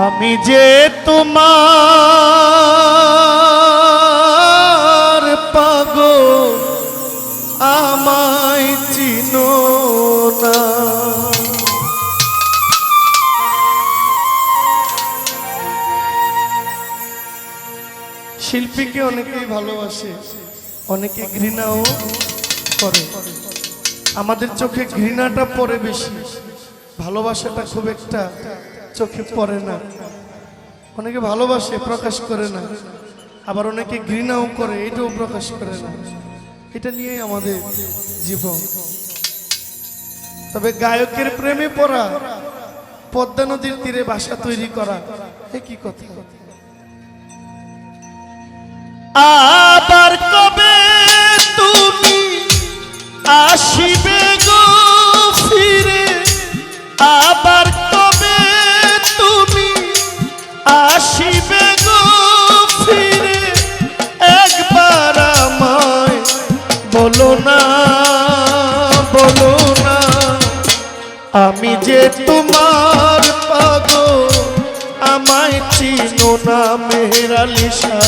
আমি যে তোমার পাগল আমায় চিনো না। শিল্পীকে অনেকেই ভালোবাসে, অনেকে ঘৃণাও করে। আমাদের চোখে ঘৃণাটা পড়ে বেশি, ভালোবাসাটা খুব একটা চোখে পড়ে না। অনেকে ভালোবাসে প্রকাশ করে না, আবার অনেকে ঘৃণাও করে, এটাও প্রকাশ করে না। এটা নিয়েই আমাদের জীবন। তবে গায়কের প্রেমে পড়া, পদ্মা নদীর তীরে বাসা তৈরি করা, এ কি কথা? আবার কবে তুমি আসিবে গো ফিরে, আবার কবে তুমি আসিবে গো ফিরে, একবার আমায় বলো না, বলো না। আমি যে তোমার পাগল আমায় চিনো না মেহেরালিশা,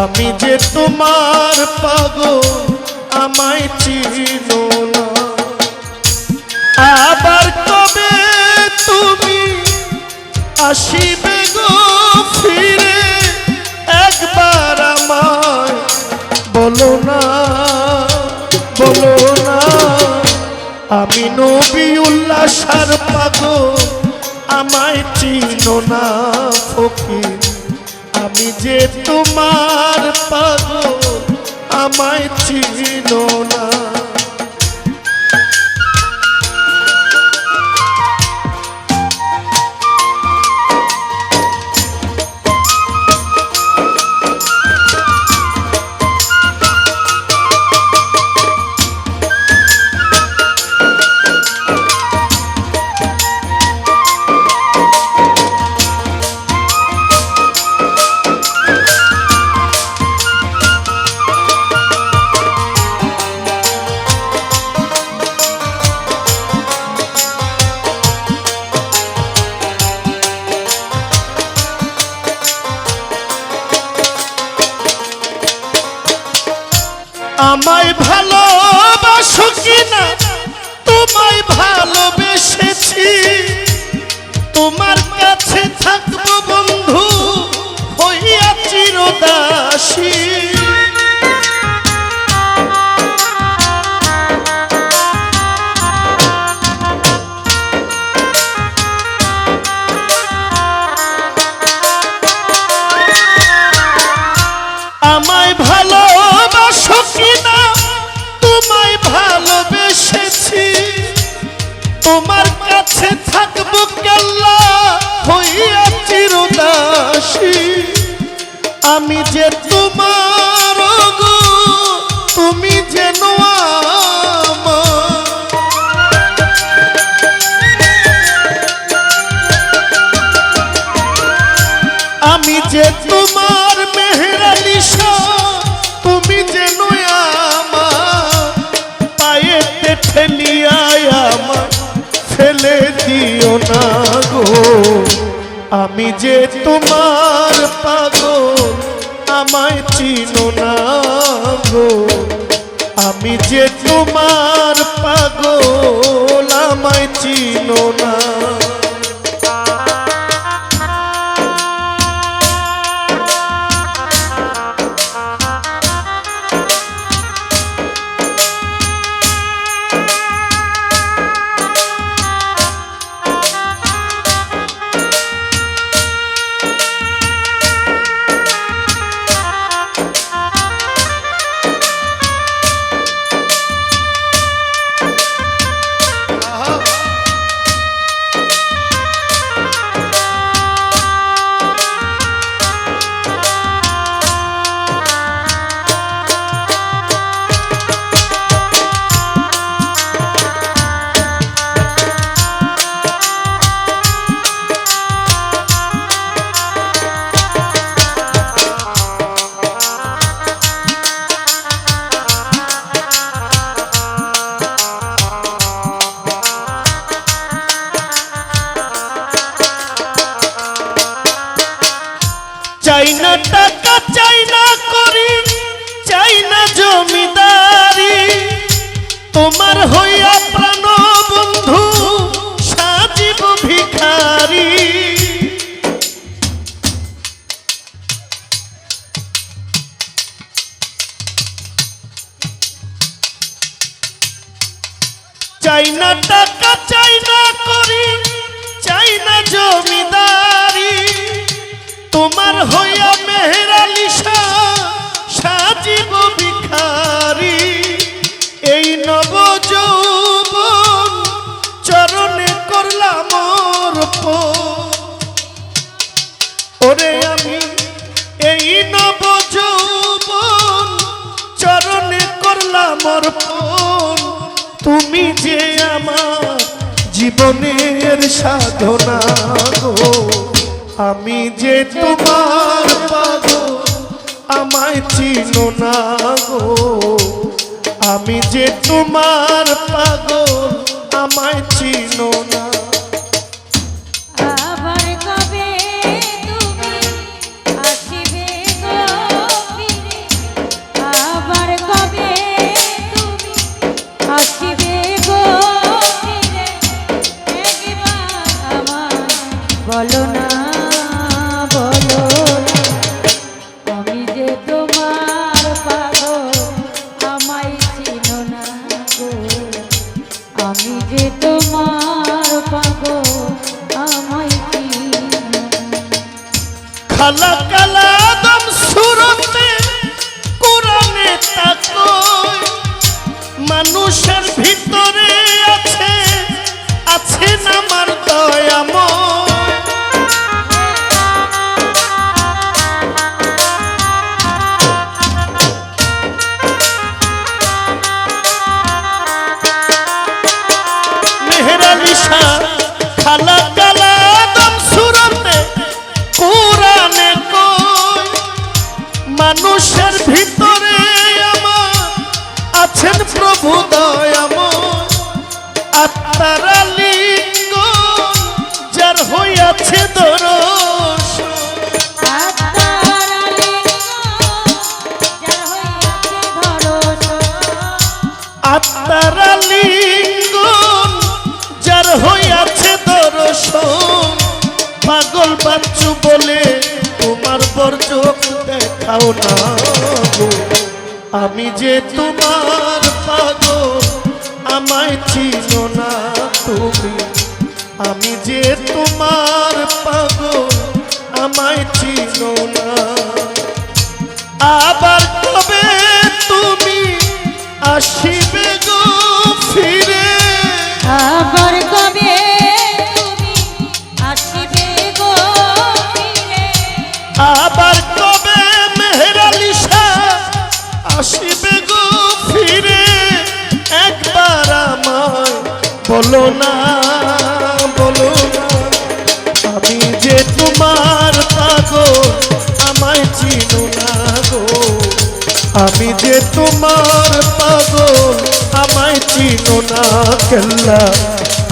আমি যে তোমার পাগল আমায় চিনো না। আবার কবে তুমি আসিবে গো ফিরে, একবার আমায় বলো না, বলো না। আমি নবিউল্লাহ শাহর পাগল আমায় চিনো না ফকির, আমি যে তোমার পাগল আমায় চিনো না। আমায় ভালোবাসো কিনা তোমায় ভালোবেসেছি, তোমার কাছে থাকবো বন্ধু হইয়া চিরদাসী। আমায় ভালোবাসো কিনা তোমায় ভালোবেসেছি, তোমার কাছে থাকবো কেল্লা হইয়া চিরদাসী। আমি যে তোমার গো তুমি যেন আমার, আমি যে তোমার মেহেরালিশা, তুমি যেন আমার পায়েতে ঠেলিয়া আমার ফেলে দিও না গো। আমি যে তোমার পাগল আমায় চিনো না গো, আমি যে তোমার পাগল আমায় চিনো না। চাই না টাকা চাই না করি চাই না জমিদারি তোমার হইয়া প্রাণ বন্ধু সাজিব ভিখারি চাই না টাকা চাই না করি চাই না জমিদারি তোমার হইয়া মেহেরালি সাজিব ভিখারি এই নব যৌবন চরণে করলাম ওরে আমি এই নব যৌবন চরণে করলাম অর্পণ তুমি যে আমার জীবনের সাধনা গো আমি যে তোমার পাগল আমায় চিনো না গো আমি যে তোমার পাগল আমায় চিনো না আবার কবে তুমি আসিবে গো ফিরে আবার কবে তুমি আসিবে গো ফিরে একবার আমার বলো না বলো আমি যে তোমার পাগল আমায় চিনো না গো আমি যে তোমার পাগল আমায় চিনো না খালা কালা দম সুরতে কোরআনে তাকয় মানুষের ভিতরে আছে আছেন আমার দয়াময় মেহেরালি খালা কালা দম সুরতে কোরআনে কয় মানুষের ভিতরে আমার আছেন প্রভু দয়াময় আত্মার লিঙ্গ যার হইয়াছে দর্শন আত্মার লিঙ্গ যার হইয়াছে ধরশন আত্মার লিঙ্গ যার হইয়াছে দর্শন পাগল বাচ্চু বলে তোমার বর্জক দেখাও না গো আমি যে তোমার পাগল আমায় চিনো না তুমি আমি যে তোমার পাগল আমায় চিনো না আবার কবে তুমি আসিবে গো ফিরে আবার কবে তুমি আসিবে গো ফিরে আবার কবে মেহেরালি আসিবে গো ফিরে একবার আমায় বলো না আমি যে তোমার পাগল আমায় চিনো না গো আমি যে তোমার পাগল আমায় চিনো না কেল্লা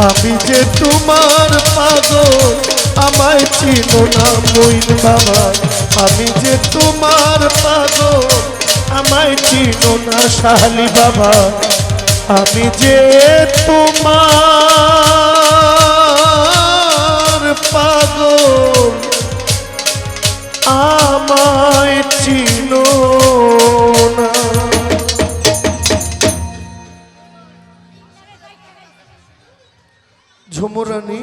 আমি যে তোমার পাগল আমায় চিনো না মইন বাবা আমি যে তোমার পাগল আমায় চিনো না শাহলি বাবা আমি যে তোমার পাগল আমায় চিনো না ঝুমুরানি।